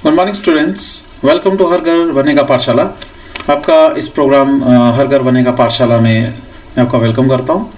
Good morning students, welcome to Har Ghar Banega पाठशाला। आपका इस प्रोग्राम हर घर बनेगा पाठशाला में मैं आपका वेलकम करता हूँ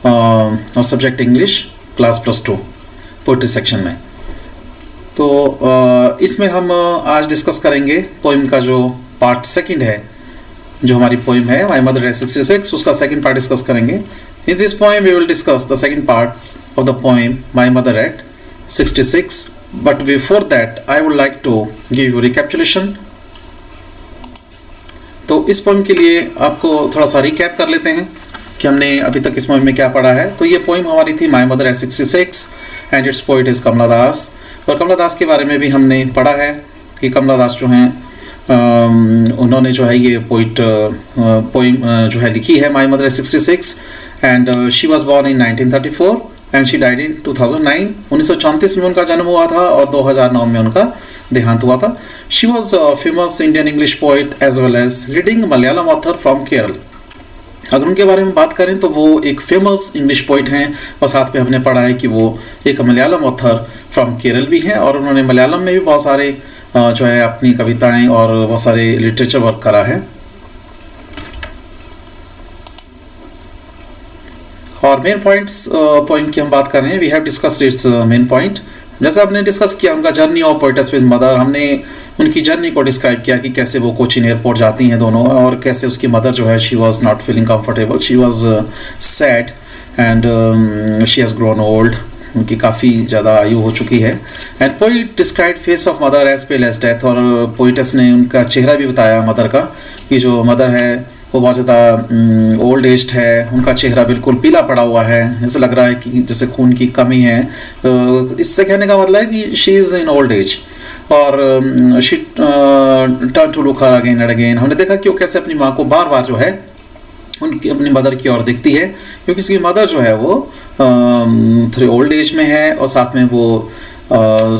और subject English class +2 poetry section में। तो इसमें हम आज डिस्कस करेंगे पोइम का जो पार्ट सेकंड है, जो हमारी पोइम है माय मदर एट 66, उसका सेकंड पार्ट डिस्कस करेंगे। In this poem we will discuss the second part of the poem my mother at 66, but before that I would like to give you recapitulation। तो इस poem के लिए आपको थोड़ा सा recap कर लेते हैं कि हमने अभी तक इस पोइम में क्या पढ़ा है। तो ये पोइम हमारी थी my mother at 66 and its poet is Kamala Das. और कमला दास के बारे में भी हमने पढ़ा है कि कमला दास जो हैं उन्होंने जो है ये पोइम जो है लिखी है my mother at 66 and she was born in 1934 and she died in 2009। 1934 में उनका जन्म हुआ था और 2009 में उनका देहांत हुआ था। She was famous Indian English poet as well as leading Malayalam author from Kerala. अगर उनके बारे में बात करें तो वो एक फेमस इंग्लिश पोइट हैं और साथ में हमने पढ़ा है कि वो एक मलयालम ऑथर फ्रॉम केरल भी हैं और उन्होंने मलयालम में भी बहुत सारे जो है अपनी कविताएं और बहुत सारे लिटरेचर वर्क करा है। और मेन पॉइंट्स पॉइंट की हम बात कर रहे हैं। We have discussed its main point. जैसे आपने डिस्कस किया उनका journey of poetess with mother, हमने उनकी जर्नी को डिस्क्राइब किया कि कैसे वो कोचीन एयरपोर्ट जाती हैं दोनों और कैसे उसकी मदर जो है she was not feeling comfortable, she was sad and she has grown old. उनकी काफ़ी ज़्यादा आयु हो चुकी है। And poet describe face of mother as pale as death. और पोइटेस ने उनका चेहरा भी बताया मदर का कि जो मदर है वो बहुत ज़्यादा ओल्ड एज्ड है, उनका चेहरा बिल्कुल पीला पड़ा हुआ है, ऐसा लग रहा है कि जैसे खून की कमी है। इससे कहने का मतलब है कि she is in old age. और she turn to look her again and again. हमने देखा कि वो कैसे अपनी माँ को बार बार जो है उनकी अपनी मदर की ओर दिखती है, क्योंकि उसकी मदर जो है वो थोड़ी ओल्ड एज में है और साथ में वो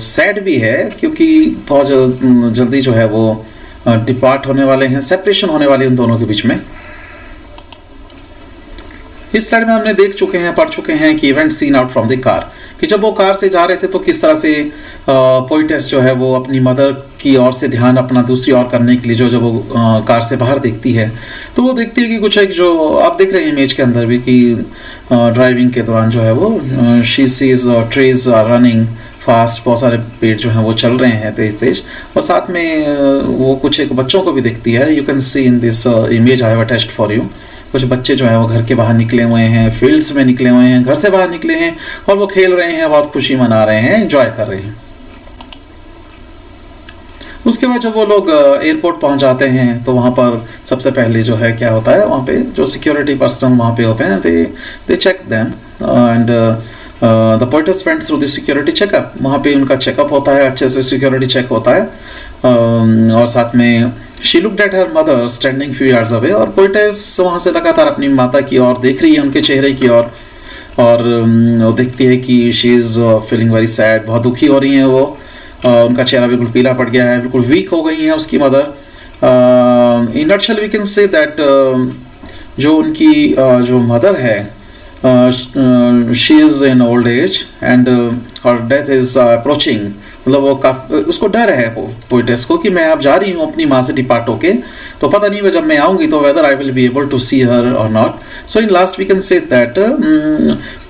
सैड भी है, क्योंकि बहुत जल्दी जो है वो डिपार्ट होने वाले हैं, सेपरेशन होने वाली उन दोनों के बीच में। इस स्लाइड में हमने देख चुके हैं, पढ़ चुके हैं कि event seen out from the car, कि जब वो कार से जा रहे थे तो किस तरह से पोइटेस जो है वो अपनी मदर की ओर से ध्यान अपना दूसरी ओर करने के लिए जब वो कार से बाहर देखती है तो वो देखती है कि कुछ एक जो आप देख रहे हैं इमेज के अंदर भी कि ड्राइविंग के दौरान जो है वो she sees trees are running fast, बहुत सारे पेड़ जो हैं वो चल रहे हैं तेज तेज। और साथ में वो कुछ एक बच्चों को भी देखती है। You can see in this image I have attached for you. कुछ बच्चे जो हैं वो घर के बाहर निकले हुए हैं, फील्ड्स में निकले हुए हैं, घर से बाहर निकले हैं और वो खेल रहे हैं, बहुत खुशी मना रहे हैं, एंजॉय कर रहे हैं। उसके बाद जब वो लोग एयरपोर्ट पहुंच जाते हैं तो वहाँ पर सबसे पहले जो है क्या होता है, वहाँ पे जो सिक्योरिटी पर्सन वहाँ पे होते हैं they check them and the poetess went through the security checkup. वहाँ पे उनका चेकअप होता है, अच्छे से सिक्योरिटी चेक होता है। और साथ में she looked at her mother standing few yards away. और पोइटेस वहाँ से लगातार अपनी माता की ओर देख रही है, उनके चेहरे की ओर, और वो देखती है कि she is feeling very sad, बहुत दुखी हो रही हैं वो। उनका चेहरा बिल्कुल पीला पड़ गया है, बिल्कुल वीक हो गई है उसकी mother. In nutshell we can say that जो उनकी जो मदर है she is in old age and her death is approaching. मतलब वो उसको डर है पोइटेस को कि मैं अब जा रही हूँ अपनी माँ से डिपार्ट होके, तो पता नहीं जब मैं आऊँगी तो whether I will be able to see her और not. So in last we can say that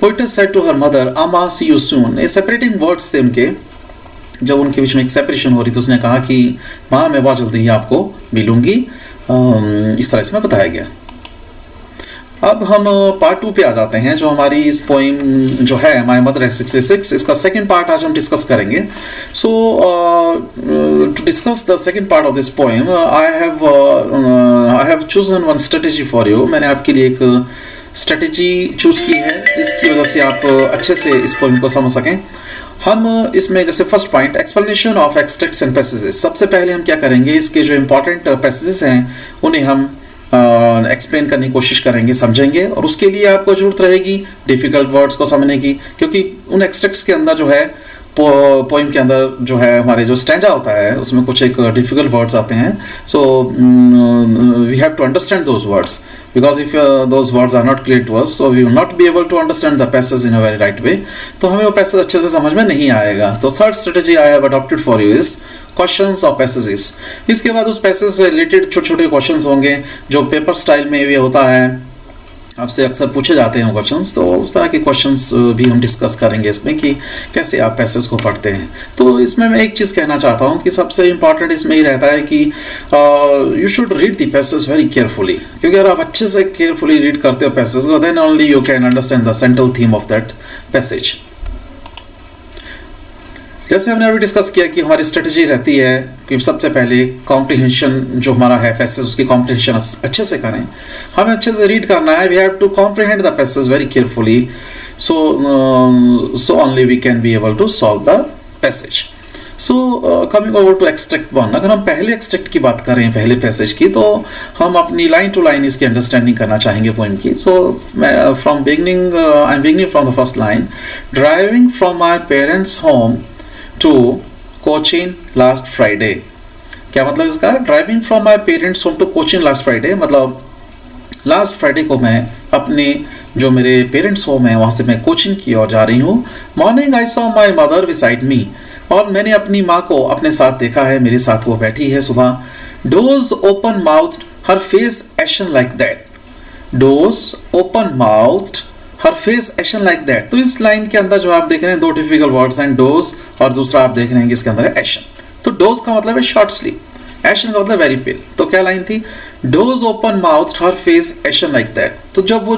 poetess said to her mother amma see you सून। ये सेपरेटिंग वर्ड्स थे उनके, जब उनके बीच में एक सेपरेशन हो रही तो उसने कहा कि माँ मैं बहुत जल्दी ही आपको मिलूंगी। इस तरह से बताया गया। अब हम पार्ट 2 पे आ जाते हैं, जो हमारी इस पोइम जो है माय मदर एट 66, इसका सेकंड पार्ट आज हम डिस्कस करेंगे। So to discuss the second part of this poem I have chosen one strategy for you. मैंने आपके लिए एक स्ट्रेटेजी चूज की है जिसकी वजह से आप अच्छे से इस पोइम को समझ सकें। हम इसमें जैसे first point explanation of extracts and passages, सबसे पहले हम क्या करेंगे, इसके जो इंपॉर्टेंट पैसेजेस हैं उन्हें हम एक्सप्लेन करने की कोशिश करेंगे, समझेंगे। और उसके लिए आपको जरूरत रहेगी डिफिकल्ट वर्ड्स को समझने की, क्योंकि उन एक्सट्रैक्ट्स के अंदर जो है पोइम के अंदर जो है हमारे जो स्टैंजा होता है उसमें कुछ एक डिफिकल्ट वर्ड्स आते हैं। So we have to understand those words, because if those words are not clear to us, so we will not be able to understand the passage in a very right way. तो हमें वो passage अच्छे से समझ में नहीं आएगा। तो third strategy I have adopted for you is questions और पैसेजेस। इसके बाद उस पैसेज से रिलेटेड छोटे छोटे क्वेश्चंस होंगे जो पेपर स्टाइल में भी होता है, आपसे अक्सर पूछे जाते हैं क्वेश्चंस। तो उस तरह के क्वेश्चंस भी हम डिस्कस करेंगे इसमें कि कैसे आप पैसेज को पढ़ते हैं। तो इसमें मैं एक चीज़ कहना चाहता हूँ कि सबसे इम्पॉर्टेंट इसमें ही रहता है कि you should read the passage very carefully, क्योंकि अगर आप अच्छे से केयरफुली रीड करते हो पैसेज को, then only you can understand the central theme of that passage. जैसे हमने अभी डिस्कस किया कि हमारी स्ट्रेटजी रहती है कि सबसे पहले कॉम्प्रिहेंशन जो हमारा है पैसेज, उसकी कॉम्प्रिहेंशन अच्छे से करें, हमें अच्छे से रीड करना है। We have to comprehend the passage very carefully, so only we can be able to solve the passage. So coming over to extract 1, अगर हम पहले एक्सट्रैक्ट की बात करें पहले पैसेज की, तो हम अपनी लाइन टू लाइन इसकी अंडरस्टैंडिंग करना चाहेंगे पोइम की। So from beginning, I am beginning from the first line, driving from my parents home to Cochin last Friday. क्या मतलब इसका? Driving from my parents home to Cochin last Friday, मतलब last Friday को मैं अपने जो मेरे पेरेंट्स होम है वहाँ से मैं कोचिंग की ओर जा रही हूँ। Morning I saw my mother beside me, और मैंने अपनी माँ को अपने साथ देखा है, मेरे साथ वो बैठी है सुबह। Doors open mouth her face ation like that, doors open mouth her face ation like that. तो इस लाइन के अंदर जो आप देख रहे हैं दो डिफिकल्ट वर्ड्स हैं, डोज और दूसरा आप देख रहे हैं कि इसके अंदर है एशन। तो डोज का मतलब है शॉर्ट स्लीप, एशन का मतलब वेरी पेल। तो क्या लाइन थी? Dose open mouth her face ation like that. तो जब वो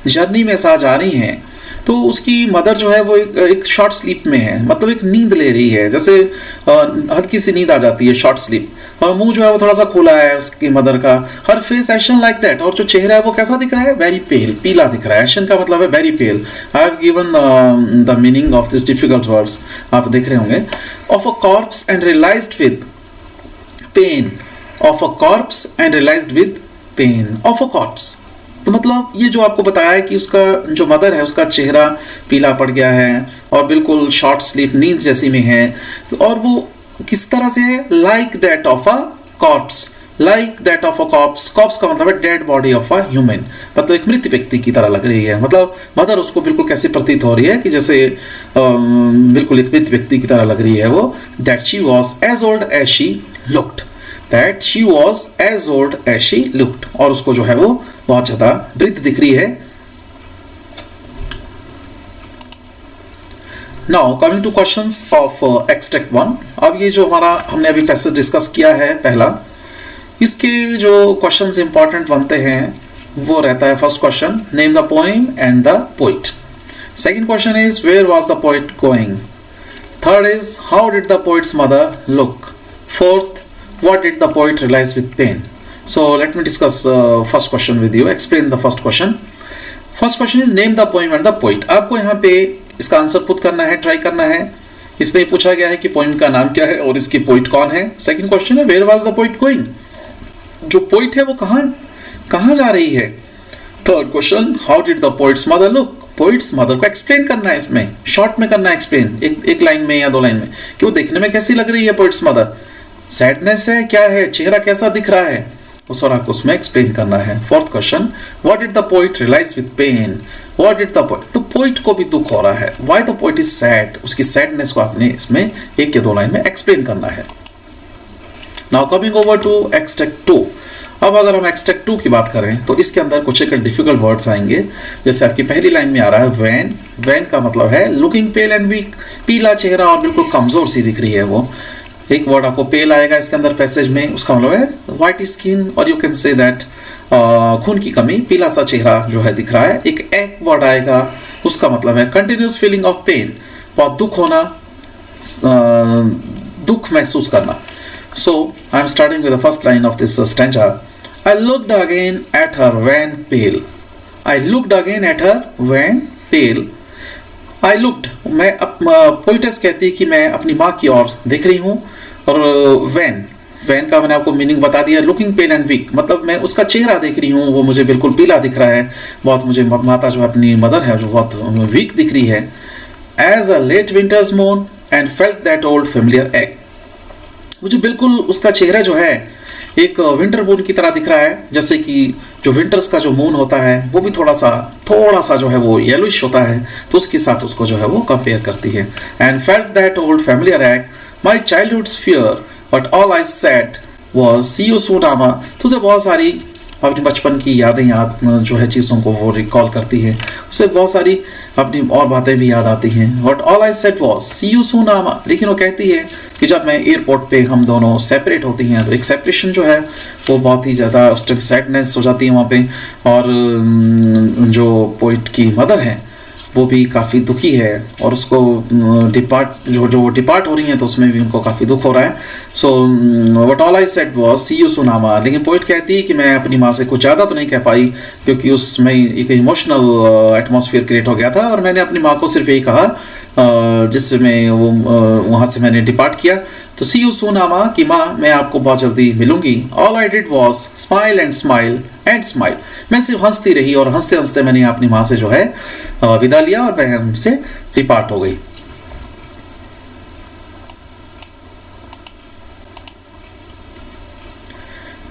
जर्नी में साथ जा रही हैं तो उसकी मदर जो है वो एक शॉर्ट स्लीप में है, मतलब एक नींद ले रही है, जैसे हल्की सी नींद आ जाती है, शॉर्ट स्लीप, और मुंह जो है वो थोड़ा सा खुला है उसकी मदर का। हर फेस एशन लाइक दैट, और जो चेहरा है वो कैसा दिख रहा है? वेरी पेल, पीला दिख रहा है। एशन का मतलब है very pale. I have given the meaning of this difficult words, आप देख रहे होंगे। Of a corpse and realised with pain, of a corpse and realised with pain, of a corpse. तो मतलब ये जो आपको बताया है कि उसका जो मदर है उसका चेहरा पीला पड़ गया है और बिल्कुल शॉर्ट स्लीप, नींद जैसी में है, और वो किस तरह से है? Like that of a corps, like that of a corps. Corps का मतलब है dead body of a human, मतलब एक मृत व्यक्ति की तरह लग रही है। मतलब मदर उसको बिल्कुल कैसे प्रतीत हो रही है कि जैसे बिल्कुल एक मृत व्यक्ति की तरह लग रही है वो। That she was as old as she looked, that she was as old as she looked, और उसको जो है वो बहुत ज्यादा वृद्ध दिख रही है। Now coming two questions of extract 1। अब ये जो हमारा हमने अभी पैसेज डिस्कस किया है पहला, इसके जो क्वेश्चंस इंपॉर्टेंट बनते हैं वो रहता है first question, name the poem and the poet. Second question is where was the poet going. Third is how did the poet's mother look. Fourth, what did the poet realize with pain? So let me discuss first question with you. Explain the first question. First question is name the poem and the poet. आपको यहाँ पे इसका answer खुद करना है, try करना है। इसमें पूछा गया है कि पोइम का नाम क्या है और इसकी पोइट कौन है। सेकंड क्वेश्चन है where was the poet going, जो पोइट है वो कहाँ जा रही है। Third question how did the poet's mother look, poet's mother को एक्सप्लेन करना है, इसमें शॉर्ट में करना है एक्सप्लेन, एक लाइन में या दो लाइन में, कि वो देखने में कैसी लग रही है पोइट्स मदर, सैडनेस है, क्या है, चेहरा कैसा दिख रहा है, उस और आपको उसमें एक्सप्लेन करना है। Fourth question what did the poet realise with pain, what did the poet, तो पोइट को भी दुख हो रहा है, why the poet is sad, उसकी सैडनेस को आपने इसमें एक या दो लाइन में एक्सप्लेन करना है। Now coming over to extract 2। अब अगर हम एक्सट्रैक्ट 2 की बात करें तो इसके अंदर कुछ एक डिफिकल्ट वर्ड्स आएंगे। जैसे आपकी पहली लाइन में आ रहा है वैन, वैन का मतलब है लुकिंग पेल एंड वीक, पीला चेहरा और बिल्कुल कमजोर सी दिख रही है वो। एक वर्ड आपको पेल आएगा इसके अंदर पैसेज में, उसका मतलब है व्हाइट स्किन, और यू कैन से दैट खून की कमी, पीला सा चेहरा जो है दिख रहा है। एक वर्ड आएगा उसका मतलब है कंटिन्यूस फीलिंग ऑफ पेन, बहुत दुख होना, दुख महसूस करना। So I am starting with the first line of this stanza. I looked again at her when pale, I looked again at her when pale. I looked, मैं poetess कहती है कि मैं अपनी माँ की ओर देख रही हूँ, और वैन, वैन का मैंने आपको मीनिंग बता दिया, लुकिंग पेल एंड वीक, मतलब मैं उसका चेहरा देख रही हूँ, वो मुझे बिल्कुल पीला दिख रहा है बहुत, मुझे माता जो अपनी मदर है जो बहुत वीक दिख रही है। As a late winter's moon and felt that old familiar ache, मुझे बिल्कुल उसका चेहरा जो है एक विंटर मून की तरह दिख रहा है, जैसे कि जो विंटर्स का जो मून होता है वो भी थोड़ा सा जो है वो येलोइश होता है, तो उसके साथ उसको जो है वो कंपेयर करती है। And felt that old familiar ache, my childhood's fear, but all I said was see you soon amma. तो उसे बहुत सारी अपनी बचपन की यादें याद जो है चीज़ों को वो रिकॉल करती है, उसे बहुत सारी अपनी और बातें भी याद आती हैं। But all I said was see you soon Amma. लेकिन वो कहती है कि जब मैं एयरपोर्ट पे हम दोनों सेपरेट होती हैं तो एक सेपरेशन जो है वो बहुत ही ज़्यादा उस टाइम सैडनेस हो जाती है वहाँ पे। और जो पोइट की मदर है वो भी काफ़ी दुखी है और उसको डिपार्ट हो रही हैं तो उसमें भी उनको काफ़ी दुख हो रहा है। So what all I said was see you soon Amma. लेकिन पोइट कहती है कि मैं अपनी माँ से कुछ ज़्यादा तो नहीं कह पाई क्योंकि उसमें एक इमोशनल एटमॉस्फेयर क्रिएट हो गया था और मैंने अपनी माँ को सिर्फ यही कहा जिससे मैं वो वहाँ से मैंने डिपार्ट किया। तो सी यू सून आमा कि माँ मैं आपको बहुत जल्दी मिलूंगी। All I did was smile and smile and smile. मैं सिर्फ हंसती रही और हंसते हंसते मैंने अपनी माँ से जो है विदा लिया और मैं हमसे डिपार्ट हो गई।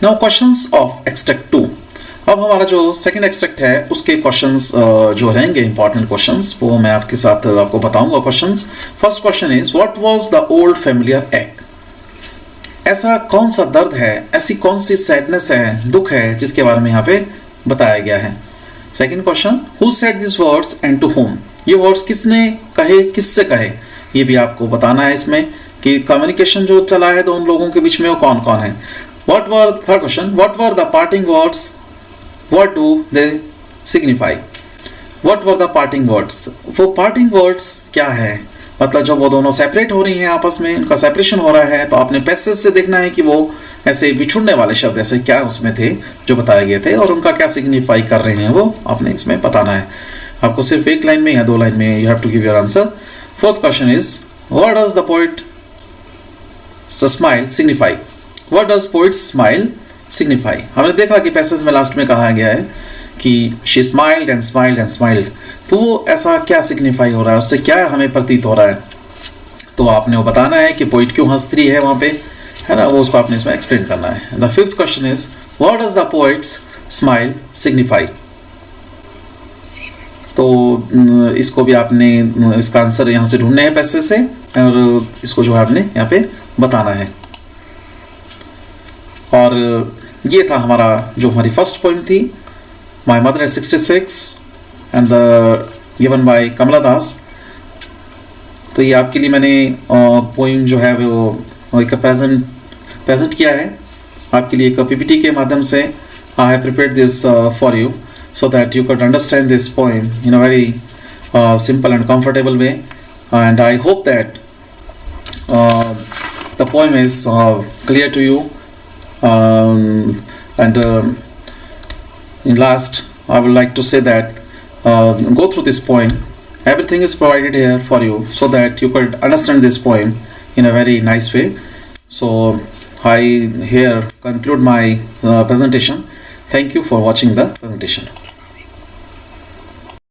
Now questions of extract 2। अब हमारा जो सेकंड एक्सट्रैक्ट है उसके क्वेश्चंस जो रहेंगे इंपॉर्टेंट क्वेश्चंस वो मैं आपके साथ आपको बताऊंगा questions. First question is what was the old familiar एक। ऐसा कौन सा दर्द है, ऐसी कौन सी सैडनेस है, दुख है जिसके बारे में यहाँ पे बताया गया है। Second question who said this words and to whom. ये वर्ड्स किसने कहे, किससे कहे, ये भी आपको बताना है इसमें कि कम्युनिकेशन जो चला है तो उन लोगों के बीच में वो कौन कौन है। What were third question what were the parting words, what do they signify. What were the parting words, वो पार्टिंग वर्ड्स क्या है, मतलब जब वो दोनों सेपरेट हो रही हैं आपस में, उनका सेपरेशन हो रहा है तो आपने पैसेज से देखना है कि वो ऐसे बिछुड़ने वाले शब्द ऐसे क्या उसमें थे जो बताए गए थे और उनका क्या सिग्निफाई कर रहे हैं वो आपने इसमें बताना है। आपको सिर्फ एक लाइन में या दो लाइन में you have to give your answer. Fourth question is what does the poet smile signify. What does poet smile signify. हमने देखा कि पैसेज में लास्ट में कहा गया है कि she smiled and smiled and smiled, तो वो ऐसा क्या सिग्निफाई हो रहा है, उससे क्या हमें प्रतीत हो रहा है, तो आपने वो बताना है कि पोइट क्यों हंस रही है वहाँ पे, है ना, वो उसको आपने इसमें एक्सप्लेन करना है। The fifth question is what does the poets smile signify. तो इसको भी आपने इसका आंसर यहाँ से ढूंढना है पैसेज से और इसको जो है आपने यहाँ पे बताना है। और ये था हमारा जो हमारी फर्स्ट पोइम थी my mother at 66 and given by Kamala Das. तो ये आपके लिए मैंने पोइम जो है वो एक प्रेजेंट किया है आपके लिए एक पीपीटी के माध्यम से। I have prepared this for you so that you could understand this poem in a very simple and comfortable way, and I hope that the poem is clear to you. And in last I would like to say that go through this poem. Everything is provided here for you so that you could understand this poem in a very nice way. So I here conclude my presentation. Thank you for watching the presentation.